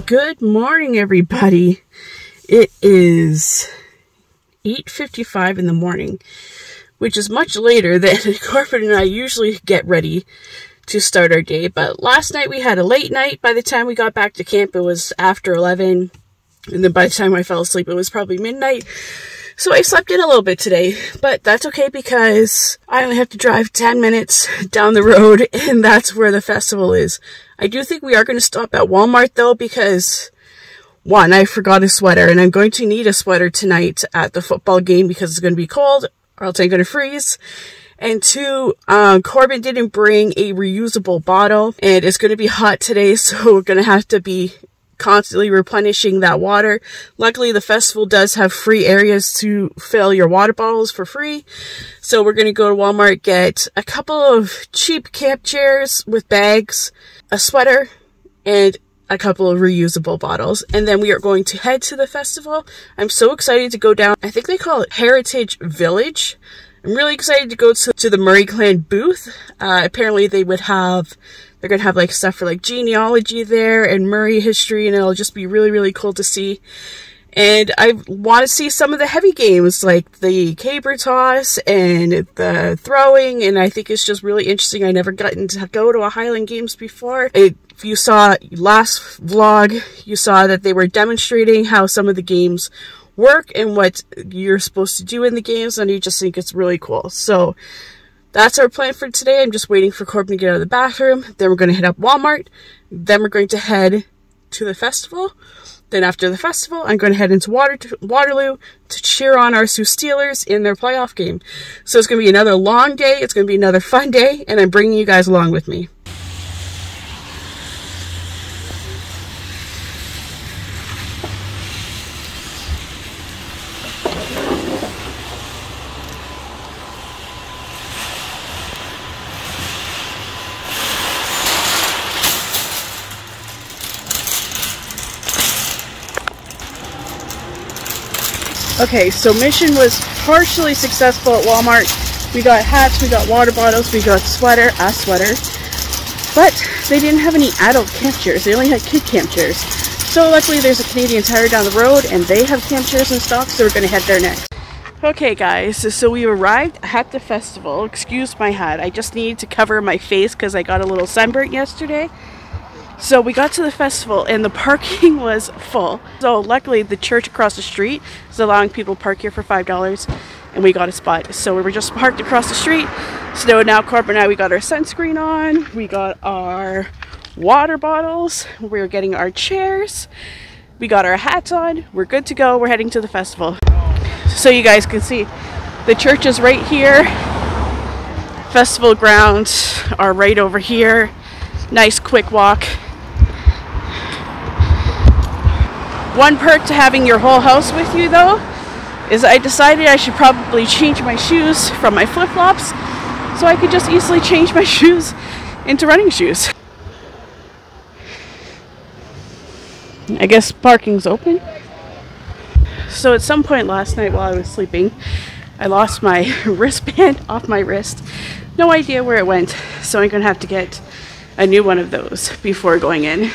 Good morning, everybody. It is 8:55 in the morning, which is much later than Corbin and I usually get ready to start our day. But last night we had a late night. By the time we got back to camp, it was after 11. And then by the time I fell asleep, it was probably midnight. So I slept in a little bit today, but that's okay because I only have to drive 10 minutes down the road, and that's where the festival is. I do think we are going to stop at Walmart though, because one, I forgot a sweater, and I'm going to need a sweater tonight at the football game because it's going to be cold or else I'm going to freeze. And two, Corbin didn't bring a reusable bottle, and it's going to be hot today, so we're going to have to be constantly replenishing that water. Luckily, the festival does have free areas to fill your water bottles for free. So we're going to go to Walmart, get a couple of cheap camp chairs with bags, a sweater, and a couple of reusable bottles. And then we are going to head to the festival. I'm so excited to go down. I think they call it Heritage Village. I'm really excited to go to the Murray clan booth. Apparently they're going to have like stuff for like genealogy there and Murray history, and it'll just be really, really cool to see. And I want to see some of the heavy games like the caber toss and the throwing, and I think it's just really interesting. I never gotten to go to a Highland Games before. If you saw last vlog, you saw that they were demonstrating how some of the games work and what you're supposed to do in the games, and I just think it's really cool. So that's our plan for today. I'm just waiting for Corbin to get out of the bathroom. Then we're going to hit up Walmart. Then we're going to head to the festival. Then after the festival, I'm going to head into Waterloo to cheer on our Sioux Steelers in their playoff game. So it's going to be another long day. It's going to be another fun day, and I'm bringing you guys along with me. Okay, so mission was partially successful at Walmart. We got hats, we got water bottles, we got a sweater, but they didn't have any adult camp chairs. They only had kid camp chairs. So luckily there's a Canadian Tire down the road and they have camp chairs in stock, so we're going to head there next. Okay guys, so we arrived at the festival. Excuse my hat, I just needed to cover my face because I got a little sunburnt yesterday. So we got to the festival and the parking was full. So luckily the church across the street is allowing people to park here for $5, and we got a spot. So we were just parked across the street. So now Corbin and I, we got our sunscreen on, we got our water bottles, we're getting our chairs, we got our hats on, we're good to go. We're heading to the festival. So you guys can see the church is right here. Festival grounds are right over here. Nice quick walk. One perk to having your whole house with you though is I decided I should probably change my shoes from my flip-flops so I could just easily change my shoes into running shoes. I guess parking's open. So at some point last night while I was sleeping, I lost my wristband off my wrist. No idea where it went, so I'm gonna have to get a new one of those before going in.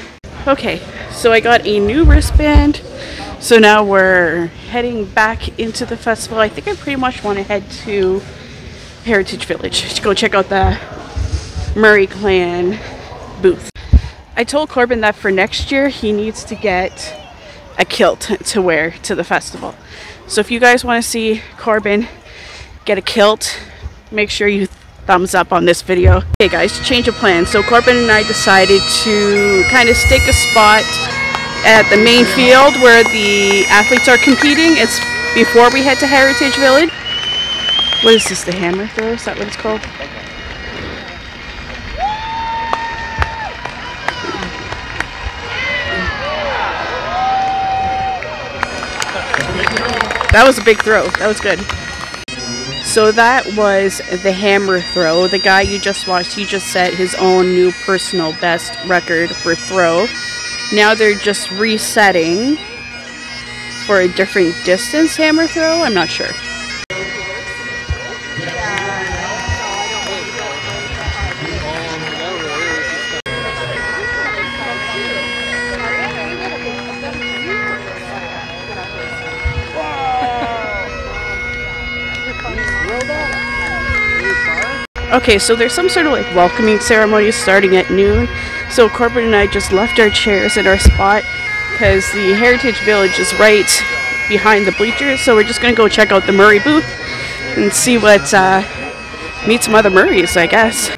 Okay, so I got a new wristband. So now we're heading back into the festival. I think I pretty much want to head to Heritage Village to go check out the Murray clan booth. I told Corbin that for next year he needs to get a kilt to wear to the festival. So if you guys want to see Corbin get a kilt, make sure you thumbs up on this video. Okay guys, change of plans. So Corbin and I decided to kind of stake a spot at the main field where the athletes are competing. It's before we head to Heritage Village. What is this, the hammer throw? Is that what it's called? That was a big throw. That was good. So that was the hammer throw. The guy you just watched, he just set his own new personal best record for throw. Now they're just resetting for a different distance hammer throw. I'm not sure. Okay, so there's some sort of like welcoming ceremony starting at noon. So Corbin and I just left our chairs in our spot because the Heritage Village is right behind the bleachers. So we're just gonna go check out the Murray booth and see what, meet some other Murrays, I guess.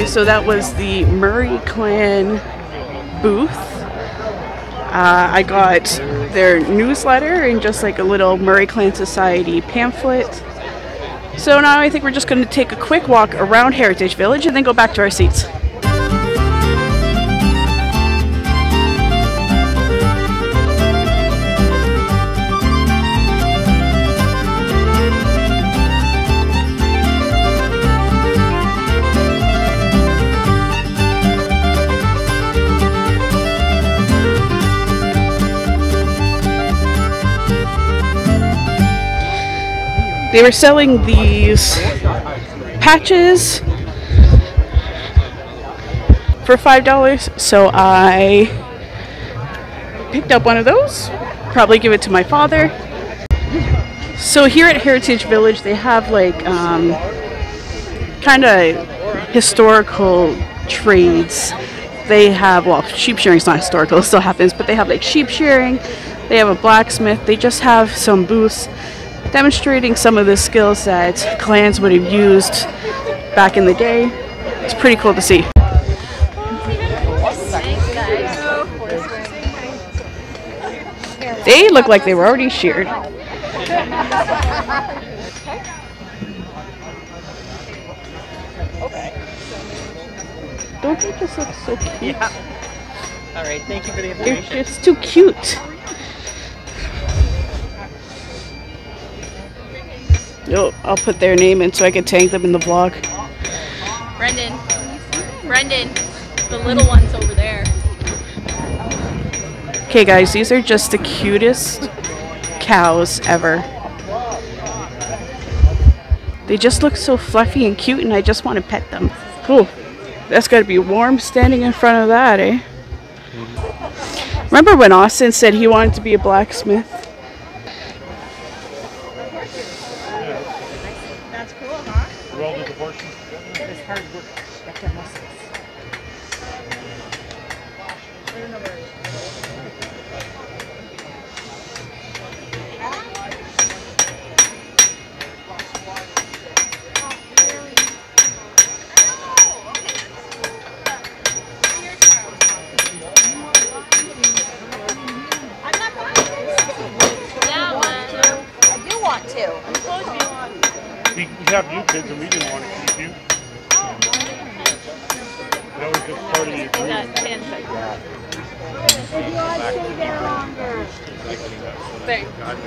So that was the Murray clan booth. I got their newsletter and just like a little Murray Clan Society pamphlet. So now I think we're just going to take a quick walk around Heritage Village and then go back to our seats. They were selling these patches for $5, so I picked up one of those, probably give it to my father. So here at Heritage Village they have like kind of historical trades. They have, well, sheep shearing is not historical, it still happens, but they have like sheep shearing, they have a blacksmith, they just have some booths demonstrating some of the skills that clans would have used back in the day. It's pretty cool to see. They look like they were already sheared. Don't they just look so cute? Yeah. All right, thank you for the information. They're just too cute. Oh, I'll put their name in so I can tag them in the vlog. Brendan, the little one's over there. Okay guys, these are just the cutest cows ever. They just look so fluffy and cute and I just want to pet them. Cool. That's gotta be warm standing in front of that, eh? Remember when Austin said he wanted to be a blacksmith? That's cool, huh? Roll with the horses. It's hard work. You have to have muscles. We have you kids and we didn't want to keep you. That was just part of the agreement.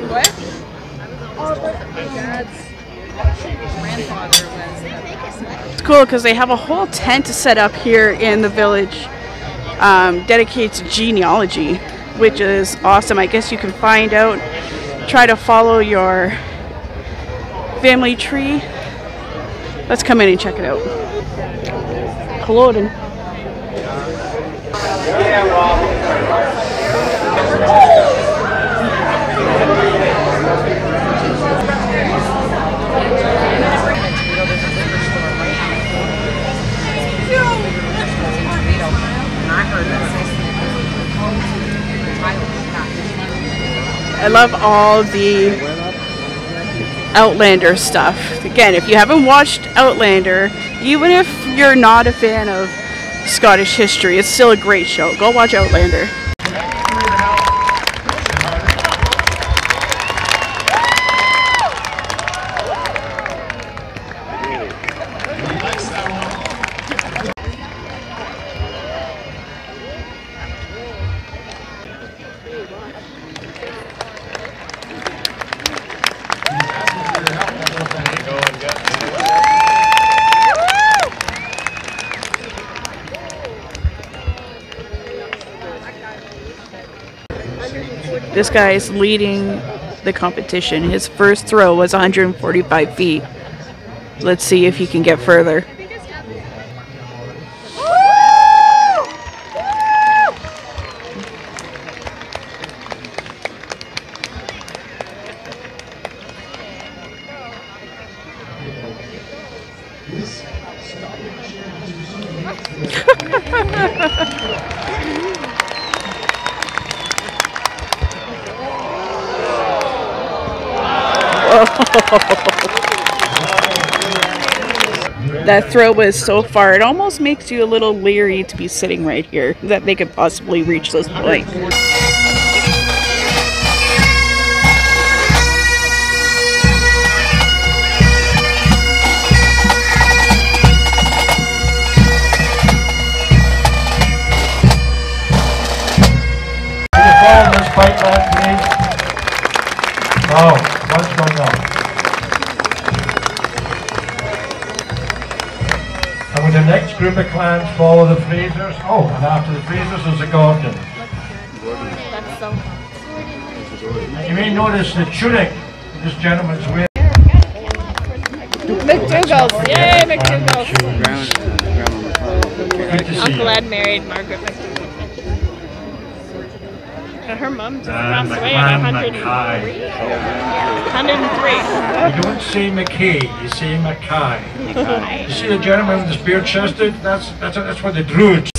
What? It's cool because they have a whole tent set up here in the village dedicated to genealogy, which is awesome. I guess you can find out, try to follow your family tree. Let's come in and check it out. Hello then. I love all the Outlander stuff. Again, if you haven't watched Outlander, even if you're not a fan of Scottish history, it's still a great show. Go watch Outlander. This guy is leading the competition. His first throw was 145 feet. Let's see if he can get further. That throw was so far, it almost makes you a little leery to be sitting right here, that they could possibly reach this point. This fight left, please. Oh, what's going on? And with the next group of clans follow the Frasers. Oh, and after the Frasers there's the Gordons. That's so You may notice the tunic this gentleman's wearing. McDougal's. Yay, McDougal's. Good to see Uncle you. Ed married Margaret McDougal. And her mom just passed away at 103. 103. You don't say McKay, you say Mackay. You see the gentleman with the spear-chested? That's what the Druids.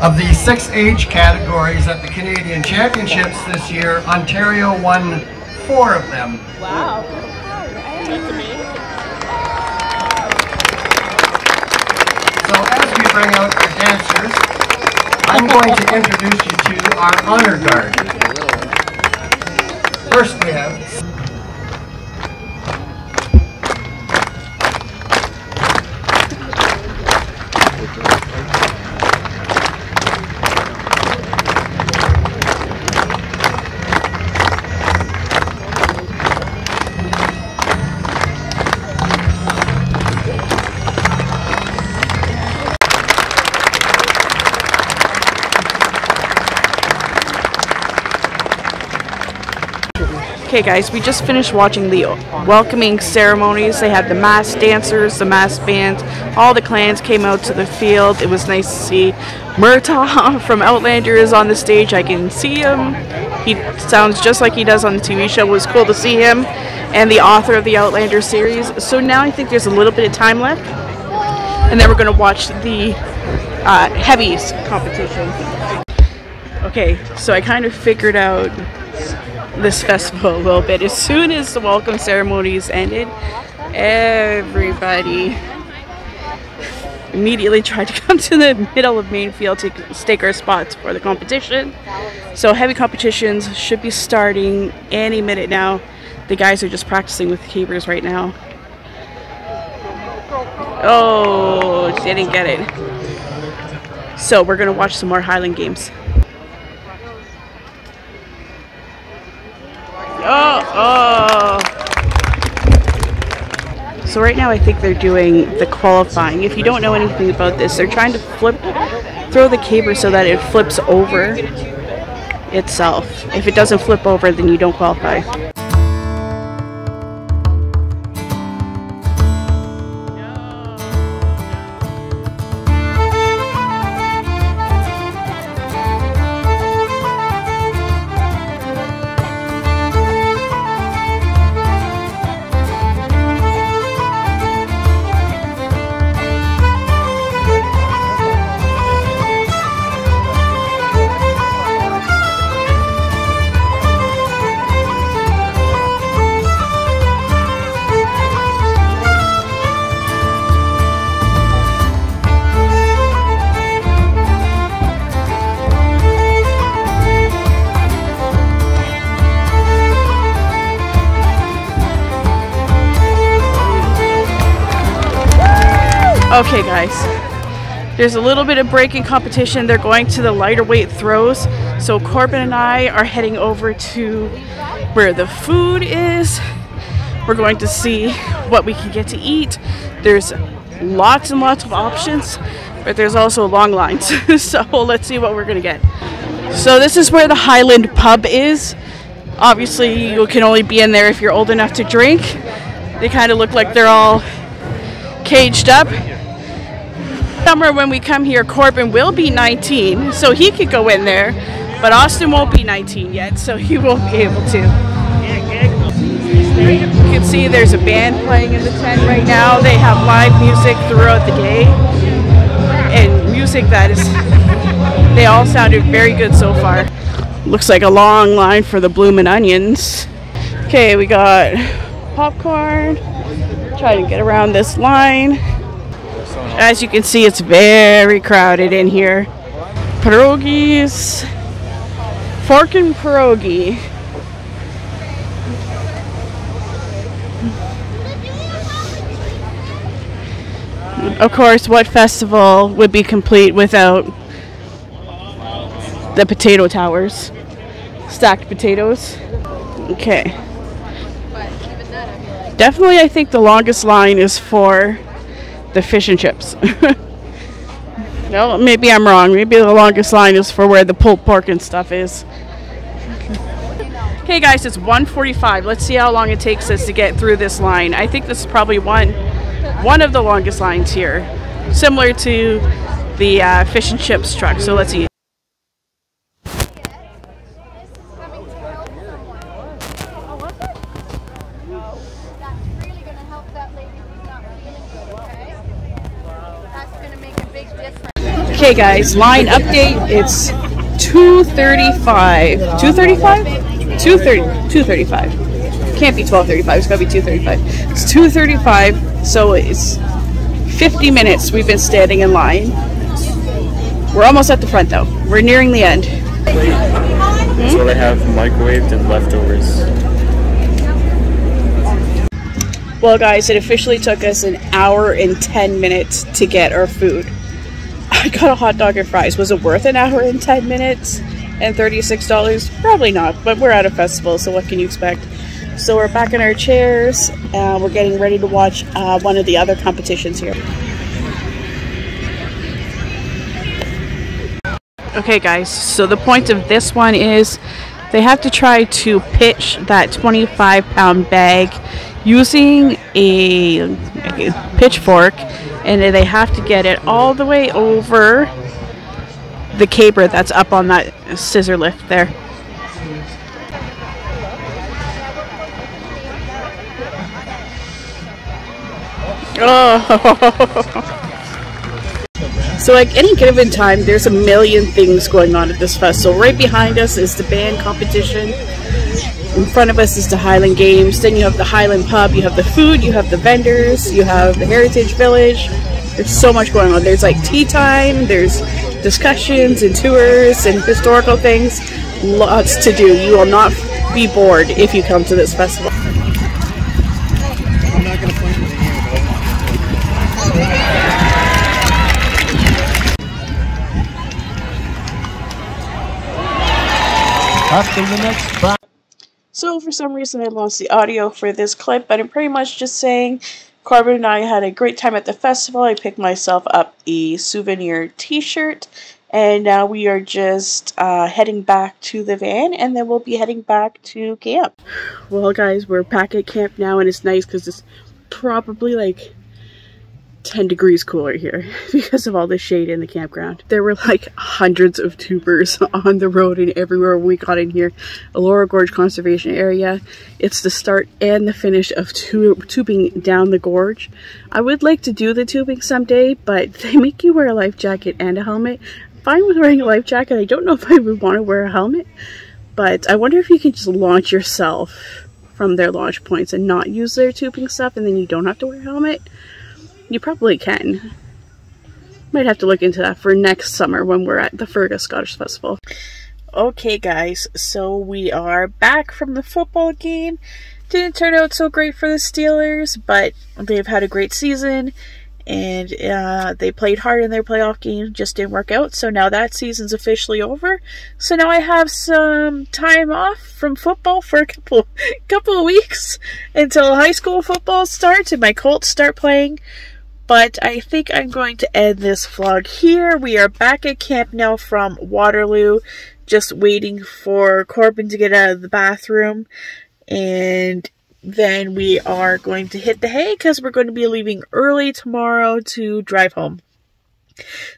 Of the 6 age categories at the Canadian Championships this year, Ontario won 4 of them. Wow. That's amazing. So as we bring out our dancers, I'm going to introduce you to our honor guard. First we have Okay guys, we just finished watching the welcoming ceremonies. They had the masked dancers, the masked bands, all the clans came out to the field. It was nice to see Murtaugh from Outlander is on the stage. I can see him. He sounds just like he does on the TV show. It was cool to see him, and the author of the Outlander series. So now I think there's a little bit of time left, and then we're going to watch the heavies competition. Okay, so I kind of figured out this festival a little bit. As soon as the welcome ceremonies ended, everybody immediately tried to come to the middle of main field to stake our spots for the competition. So heavy competitions should be starting any minute now. The guys are just practicing with the keepers right now. Oh, didn't get it. So we're gonna watch some more Highland Games. Oh. So right now I think they're doing the qualifying. If you don't know anything about this, they're trying to throw the caber so that it flips over itself. If it doesn't flip over, then you don't qualify. Okay guys, there's a little bit of break in competition. They're going to the lighter weight throws. So Corbin and I are heading over to where the food is. We're going to see what we can get to eat. There's lots and lots of options, but there's also long lines. So let's see what we're gonna get. So this is where the Highland pub is. Obviously you can only be in there if you're old enough to drink. They kind of look like they're all caged up. Summer when we come here, Corbin will be 19, so he could go in there, but Austin won't be 19 yet, so he won't be able to. You can see there's a band playing in the tent right now. They have live music throughout the day, and music that is, they all sounded very good so far. Looks like a long line for the bloomin' onions. Okay, we got popcorn. Trying to get around this line. As you can see, it's very crowded in here. Pierogies. Fork and pierogi. Of course, what festival would be complete without the potato towers? Stacked potatoes. Okay. Definitely, I think the longest line is for the fish and chips. No, maybe I'm wrong. Maybe the longest line is for where the pulled pork and stuff is. Okay, guys, it's 1:45. Let's see how long it takes us to get through this line. I think this is probably one of the longest lines here, similar to the fish and chips truck. So let's see. Okay guys, line update, it's 2:35. 2:35? 2:35. Can't be 12:35, it's gotta be 2:35. It's 2:35, so it's 50 minutes we've been standing in line. We're almost at the front though. We're nearing the end. So they have microwaved and leftovers. Well guys, it officially took us an hour and 10 minutes to get our food. I got a hot dog and fries. Was it worth an hour and 10 minutes and $36? Probably not, but we're at a festival, so what can you expect? So we're back in our chairs. We're getting ready to watch one of the other competitions here. Okay guys, so the point of this one is they have to try to pitch that 25-pound bag using a pitchfork, and they have to get it all the way over the caber that's up on that scissor lift there. Oh. So like any given time, there's a million things going on at this festival. Right behind us is the band competition. In front of us is the Highland Games. Then you have the Highland Pub, you have the food, you have the vendors, you have the Heritage Village. There's so much going on. There's like tea time, there's discussions and tours and historical things. Lots to do. You will not be bored if you come to this festival. I'm not going to point to the Up to the next spot. So for some reason I lost the audio for this clip, but I'm pretty much just saying Corbin and I had a great time at the festival. I picked myself up a souvenir t-shirt, and now we are just heading back to the van, and then we'll be heading back to camp. Well guys, we're back at camp now, and it's nice because it's probably like 10 degrees cooler here because of all the shade in the campground. There were like hundreds of tubers on the road and everywhere we got in here. Laura Gorge Conservation Area. It's the start and the finish of tubing down the gorge. I would like to do the tubing someday, but they make you wear a life jacket and a helmet. I'm fine with wearing a life jacket. I don't know if I would want to wear a helmet, but I wonder if you can just launch yourself from their launch points and not use their tubing stuff, and then you don't have to wear a helmet. You probably can. Might have to look into that for next summer when we're at the Fergus Scottish Festival. Okay guys, so we are back from the football game. Didn't turn out so great for the Steelers, but they've had a great season, and they played hard in their playoff game, just didn't work out. So now that season's officially over. So now I have some time off from football for a couple of weeks until high school football starts and my Colts start playing. But I think I'm going to end this vlog here. We are back at camp now from Waterloo. just waiting for Corbin to get out of the bathroom, and then we are going to hit the hay because we're going to be leaving early tomorrow to drive home.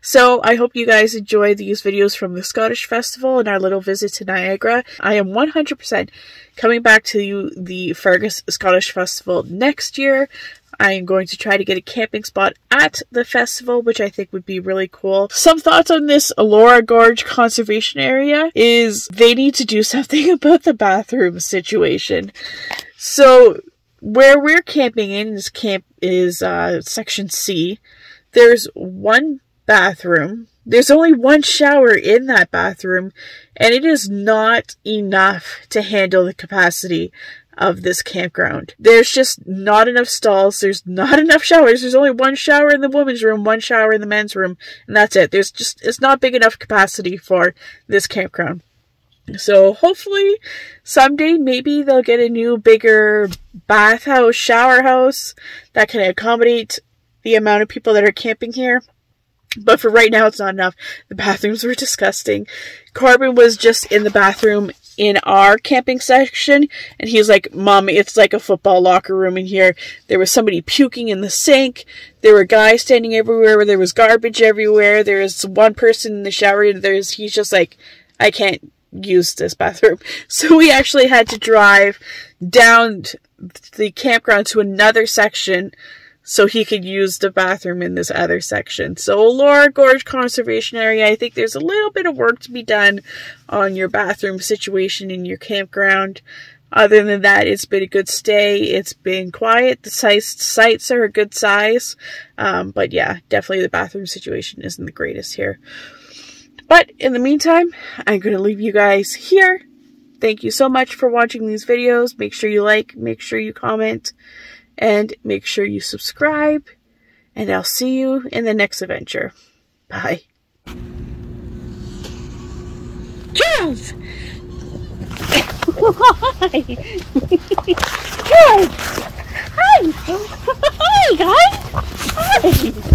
So I hope you guys enjoy these videos from the Scottish Festival and our little visit to Niagara. I am 100% coming back to the Fergus Scottish Festival next year. I am going to try to get a camping spot at the festival, which I think would be really cool. Some thoughts on this Elora Gorge Conservation Area is they need to do something about the bathroom situation. So where we're camping in this camp is Section C. There's one bathroom. There's only one shower in that bathroom, and it is not enough to handle the capacity of this campground. There's just not enough stalls. There's not enough showers. There's only one shower in the women's room, one shower in the men's room, and that's it. It's not big enough capacity for this campground. So hopefully someday maybe they'll get a new bigger bathhouse, shower house that can accommodate the amount of people that are camping here. But for right now, it's not enough. The bathrooms were disgusting. Corbin was just in the bathroom in our camping section, and he was like, Mom, it's like a football locker room in here. There was somebody puking in the sink. There were guys standing everywhere. There was garbage everywhere. There was one person in the shower. He's just like, I can't use this bathroom. So we actually had to drive down the campground to another section so he could use the bathroom in this other section. So Elora Gorge Conservation Area, I think there's a little bit of work to be done on your bathroom situation in your campground. Other than that, it's been a good stay. It's been quiet. The sites are a good size. But yeah, definitely the bathroom situation isn't the greatest here. But in the meantime, I'm going to leave you guys here. Thank you so much for watching these videos. Make sure you like, make sure you comment, and make sure you subscribe, and I'll see you in the next adventure. Bye. Charles! Hi! Good! Hi! Hi, guys! Hi!